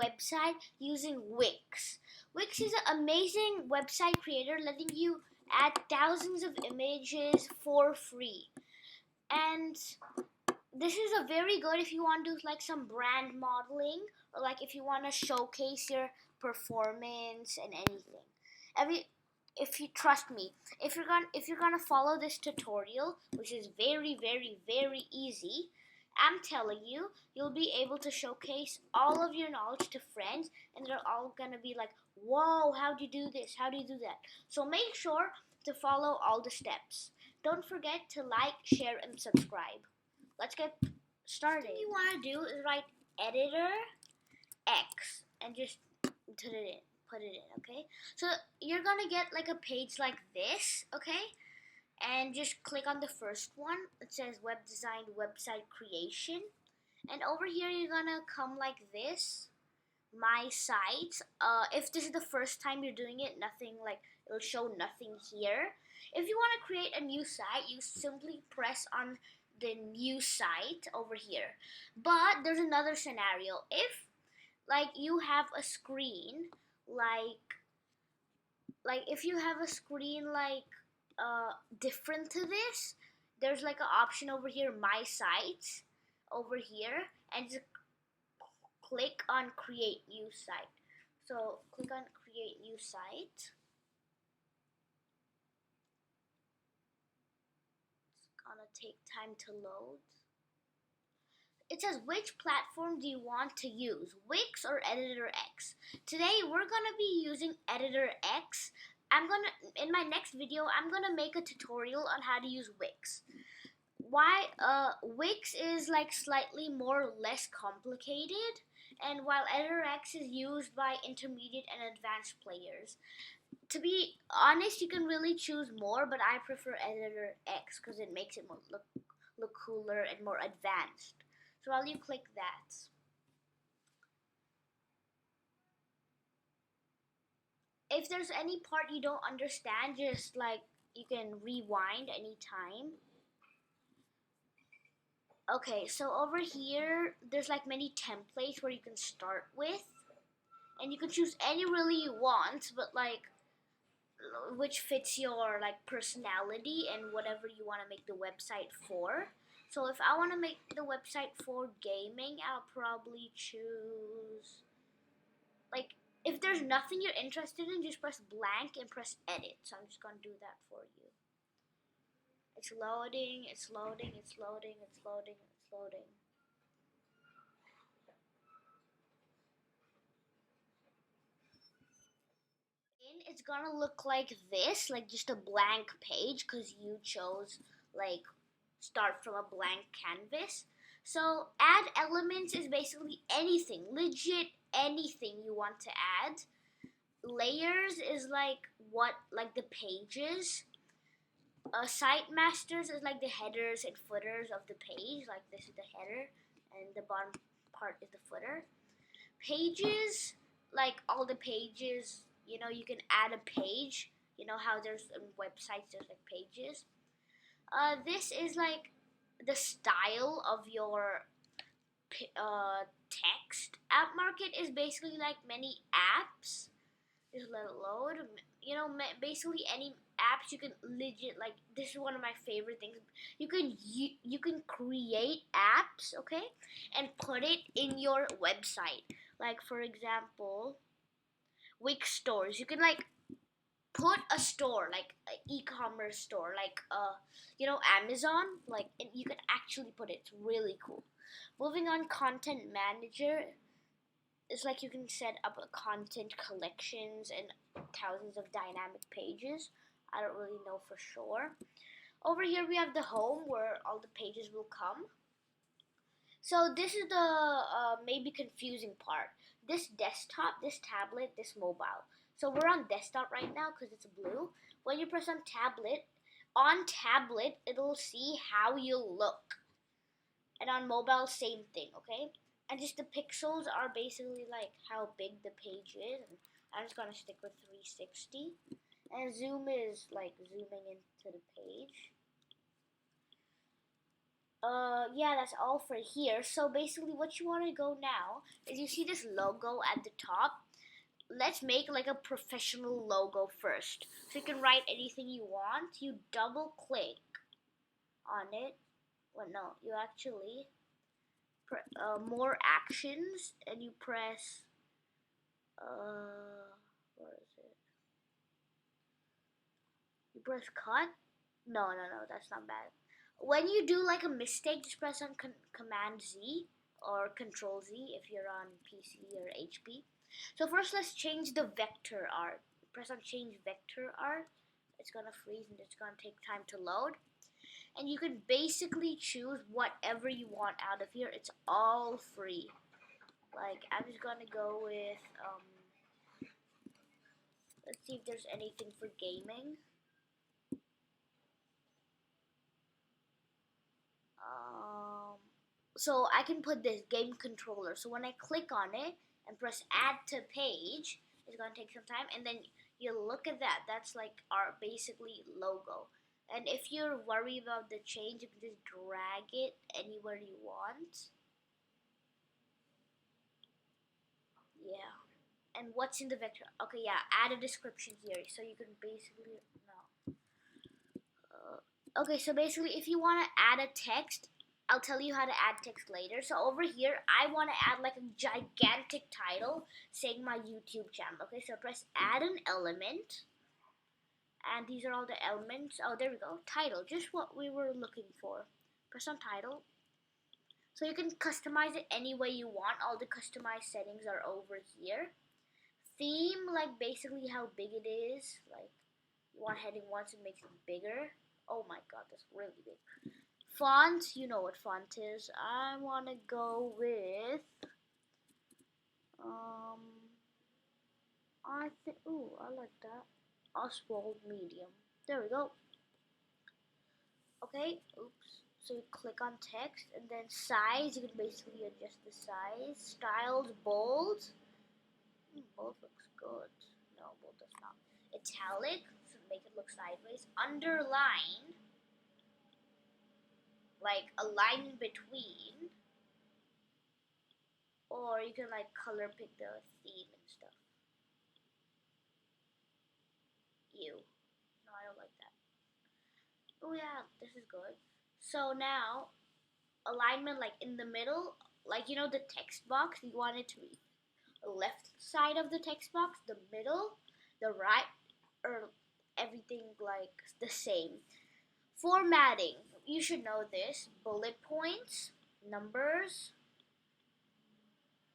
website using Wix. Wix is an amazing website creator letting you add thousands of images for free. And this is a very good if you want to do like some brand modeling, or like if you want to showcase your performance and anything. If you trust me, if you're gonna follow this tutorial, which is very very easy, I'm telling you, you'll be able to showcase all of your knowledge to friends, and they're all gonna be like, whoa, how do you do this, how do you do that? So make sure to follow all the steps. Don't forget to like, share, and subscribe. Let's get started. What you want to do is write editor X and just put it in, okay? So you're gonna get like a page like this, okay? And just click on the first one. It says web design, website creation. And over here you're gonna come like this, my site. If this is the first time you're doing it, nothing like, it'll show nothing here. If you want to create a new site, you simply press on the new site over here. But there's another scenario. If like you have a screen like if you have a screen like different to this, there's like an option over here, my site over here, and just click on create new site. So click on create new site. It's gonna take time to load. It says, which platform do you want to use, Wix or Editor X? Today we're gonna be using Editor X. In my next video, I'm gonna make a tutorial on how to use Wix. Why? Wix is like slightly more or less complicated, and while Editor X is used by intermediate and advanced players. To be honest, you can really choose more, but I prefer Editor X because it makes it look cooler and more advanced. So while you click that, if there's any part you don't understand, just like you can rewind anytime. Okay, so over here there's like many templates where you can start with, and you can choose any really you want, but like which fits your like personality and whatever you want to make the website for. So if I want to make the website for gaming, I'll probably choose, like, if there's nothing you're interested in, just press blank and press edit. So I'm just going to do that for you. It's loading, it's loading, it's loading, it's loading, it's loading. It's gonna look like this, like just a blank page, because you chose like start from a blank canvas. So add elements is basically anything, legit anything you want to add. Layers is like the pages. Site masters is like the headers and footers of the page, like this is the header and the bottom part is the footer. Pages, like all the pages, you know, you can add a page, you know how there's websites, there's like pages. This is like the style of your text. App market is basically like many apps. Just let it load. You know, basically any apps you can legit, like, this is one of my favorite things. You can create apps, okay, and put it in your website. Like for example, Wix stores. You can like put a store, like an e-commerce store, like you know, Amazon, like, and you can actually put it. It's really cool. Moving on, content manager. It's like you can set up a content collections and thousands of dynamic pages. I don't really know for sure. Over here we have the home where all the pages will come. So this is the maybe confusing part. This desktop, this tablet, this mobile. So we're on desktop right now because it's blue. When you press on tablet, it'll see how you look. And on mobile, same thing, okay? And just the pixels are basically like how big the page is. And I'm just gonna stick with 360. And zoom is like zooming into the page. Yeah, that's all for here. So basically what you want to go now is you see this logo at the top. Let's make like a professional logo first. So you can write anything you want. You double click on it. Well, no, you actually more actions, and you press where is it? You press cut. No, that's not bad. When you do like a mistake, just press on Command Z or Control Z if you're on PC or HP. So first, let's change the vector art. Press on Change Vector Art. It's gonna freeze and it's gonna take time to load. And you can basically choose whatever you want out of here. It's all free. Like I'm just gonna go with let's see if there's anything for gaming. So I can put this game controller. So when I click on it and press add to page, it's gonna take some time, and then you look at that. That's like our basically logo. And if you're worried about the change, you can just drag it anywhere you want. Yeah. And what's in the vector? Okay, yeah, add a description here. So you can basically, no. Okay, so basically if you want to add a text, I'll tell you how to add text later. So over here, I want to add like a gigantic title saying my YouTube channel. Okay, so press add an element. And these are all the elements. Oh, there we go. Title, just what we were looking for. Press on title. So you can customize it any way you want. All the customized settings are over here. Theme, like basically how big it is. Like you want heading once, it makes it bigger. Oh my god, that's really big. Font, you know what font is. I want to go with I think, ooh, I like that. Oswald medium. There we go. Okay, oops. So you click on text and then size, you can basically adjust the size. Styles, bold. Bold looks good. No, bold does not. Italic, so make it look sideways. Underline, like a line in between. Or you can like color pick the theme and stuff. Ew. No, I don't like that. Oh yeah, this is good. So now, alignment like in the middle, like you know the text box, you want it to be the left side of the text box, the middle, the right, or everything like the same. Formatting, you should know this. Bullet points, numbers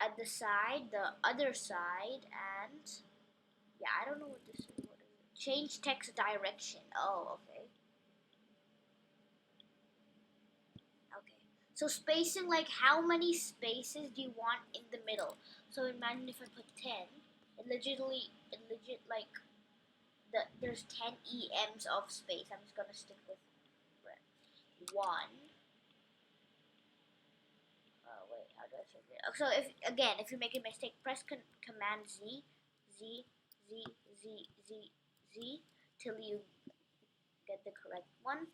at the side, the other side, and yeah, I don't know what this is. What is it? Change text direction. Oh, okay. Okay. So spacing, like how many spaces do you want in the middle? So imagine if I put 10, it legit like there's 10 EMs of space. I'm just gonna stick with one. Wait, how do I say it? So if you make a mistake, press Command Z, Z, Z, Z, Z, Z, till you get the correct one.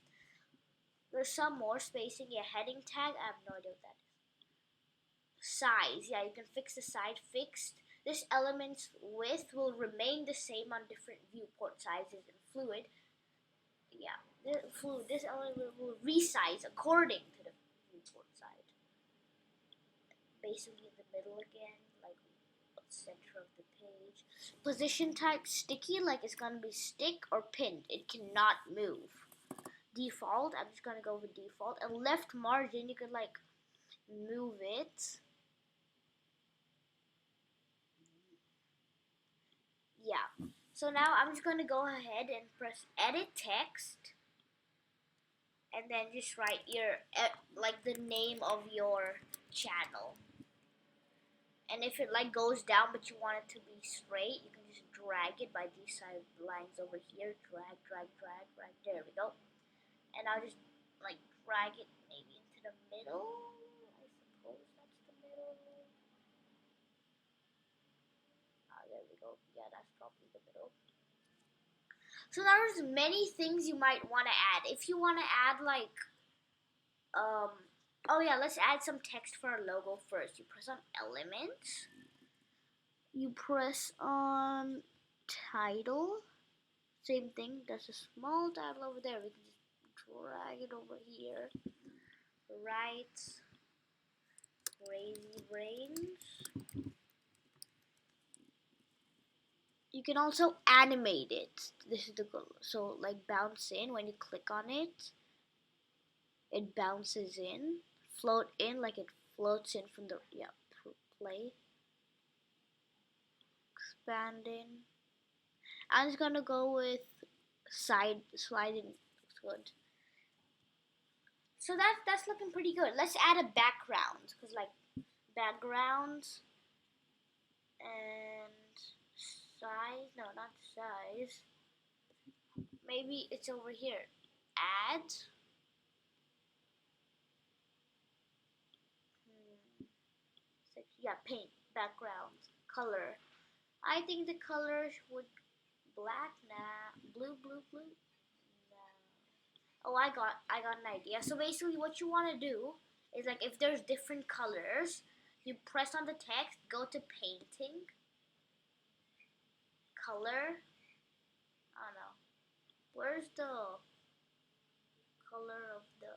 There's some more spacing. Yeah, heading tag. I have no idea what that is. Size. Yeah, you can fix the size. Fixed. This element's width will remain the same on different viewport sizes and fluid. Yeah, this element will resize according to the viewport side. Basically in the middle again, like center of the page. Position type sticky, like it's gonna be stick or pinned. It cannot move. Default, I'm just gonna go with default. And left margin, you can like move it. Yeah. So now I'm just gonna go ahead and press edit text, and then just write your like the name of your channel. And if it like goes down but you want it to be straight, you can just drag it by these side lines over here. Drag, drag, drag, drag. There we go. And I'll just like drag it maybe into the middle. I suppose that's the middle. There we go. Yeah, that's probably the middle. So there's many things you might want to add. If you want to add like Oh yeah, let's add some text for our logo first. You press on elements. You press on title. Same thing. There's a small title over there. We can just drag it over here. Right. Crazy Brains. You can also animate it. This is the goal. So like bounce in when you click on it. It bounces in. Float in like it floats in from the play. Expanding. I'm just gonna go with sliding. Looks good. So that's looking pretty good. Let's add a background because like backgrounds and size. No, not size. Maybe it's over here. Add. Yeah, paint, background, color. I think the colors would black, nah, blue, nah. Oh, I got an idea. So basically, what you want to do is like if there's different colors, you press on the text, go to painting, color. I don't know. Where's the color of the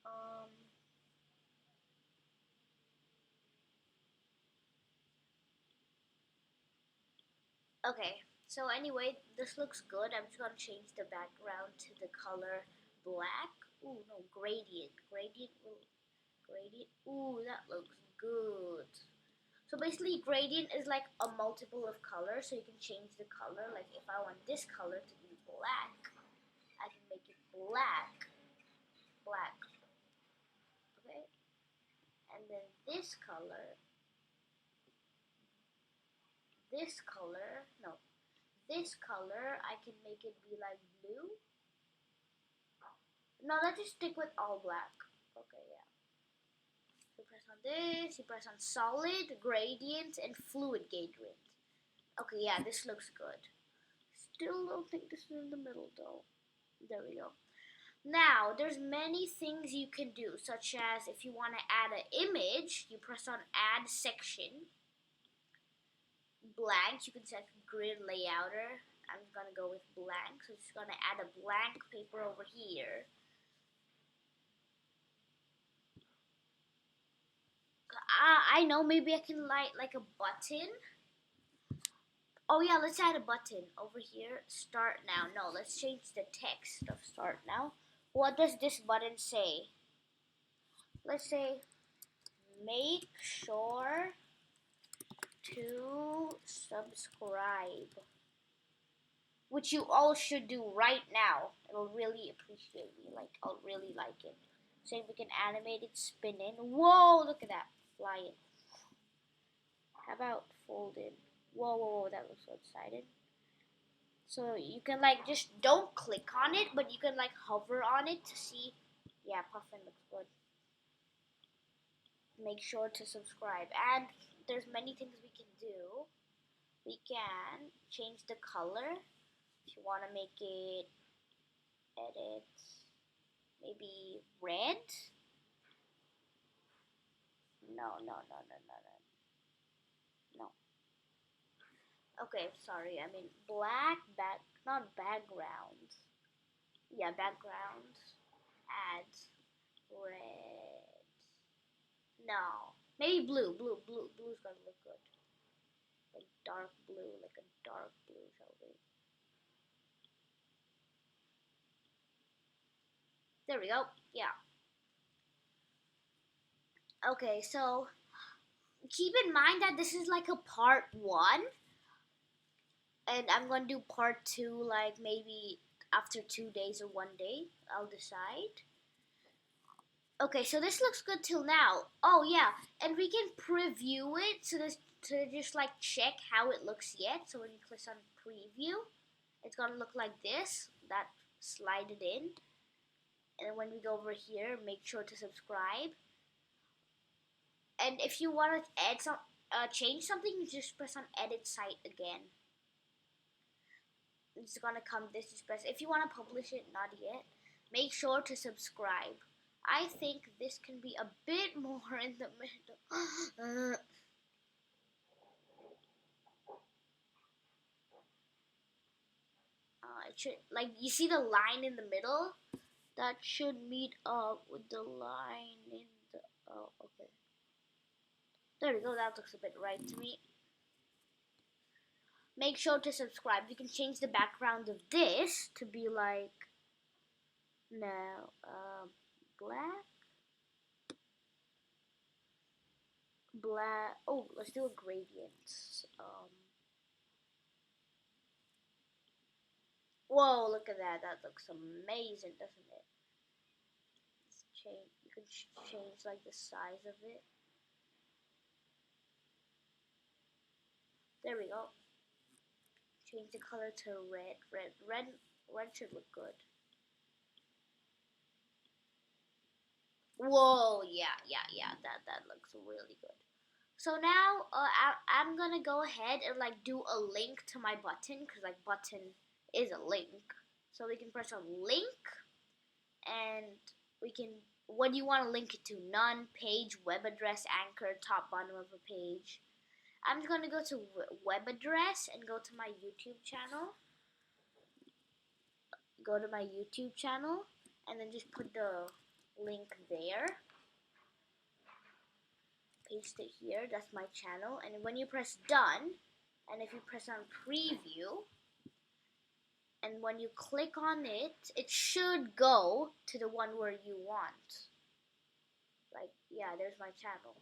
um? Okay. So anyway, this looks good. I'm just gonna change the background to the color black. Ooh, no, gradient. Gradient. Ooh, that looks good. So basically, gradient is like a multiple of color, so you can change the color. Like if I want this color to be black, I can make it black. Okay? And then no, this color, I can make it be like blue. No, let's just stick with all black. Okay, yeah. You press on this, you press on solid, gradient, and fluid gradient. Okay, yeah, this looks good. Still don't think this is in the middle though. There we go. Now, there's many things you can do, such as if you want to add an image, you press on add section. Blank, you can set grid layouter. I'm gonna go with blank, so it's gonna add a blank paper over here. I know, maybe I can light like a button. Oh yeah, let's add a button over here. Start now. No, let's change the text of start now. What does this button say? Let's say make sure to subscribe, which you all should do right now. It'll really appreciate me. Like, I'll really like it. So if we can animate it, spin in. Whoa, look at that. Fly in. How about fold in? Whoa, that looks so excited. So you can like just don't click on it, but you can like hover on it to see. Yeah, Puffin looks good. Make sure to subscribe. And there's many things we can do. We can change the color. If you want to make it edit, maybe red. No. Okay, sorry. I mean black not background. Yeah, background. Add red. No, maybe blue. Blue's gonna look good. Like dark blue, like a dark blue, shall we? There we go. Yeah. Okay, so keep in mind that this is like a part one, and I'm gonna do part two like maybe after 2 days or one day. I'll decide. Okay, so this looks good till now. Oh yeah, and we can preview it so this to just like check how it looks yet. So when you click on preview, it's gonna look like this. That slide it in, and when we go over here, make sure to subscribe. And if you want to add change something, you just press on edit site again. it's gonna come this express. If you want to publish it, not yet. Make sure to subscribe. I think this can be a bit more in the middle. It should, like, you see the line in the middle? That should meet up with the line in the, oh, okay. There we go, that looks a bit right to me. Make sure to subscribe. You can change the background of this to be like, no, black? Black, oh, let's do a gradient. Whoa, look at that, that looks amazing, doesn't it? Let's change, you can change like the size of it. There we go. Change the color to red. Red should look good. Whoa, yeah, that looks really good. So now I'm gonna go ahead and like do a link to my button, because like button is a link. So we can press on link, and we can, what do you want to link it to? None, page, web address, anchor, top, bottom of a page. I'm just gonna go to web address and go to my YouTube channel. Go to my YouTube channel and then just put the link there. Paste it here, that's my channel. And when you press done, and if you press on preview, and when you click on it, it should go to the one where you want. Like, yeah, there's my channel.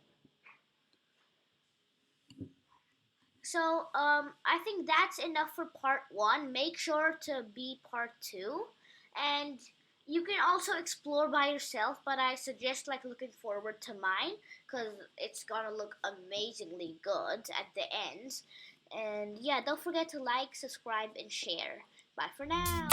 So, I think that's enough for part 1. Make sure to be part 2. And you can also explore by yourself, but I suggest like looking forward to mine, because it's gonna look amazingly good at the end. And yeah, don't forget to like, subscribe, and share. Bye for now.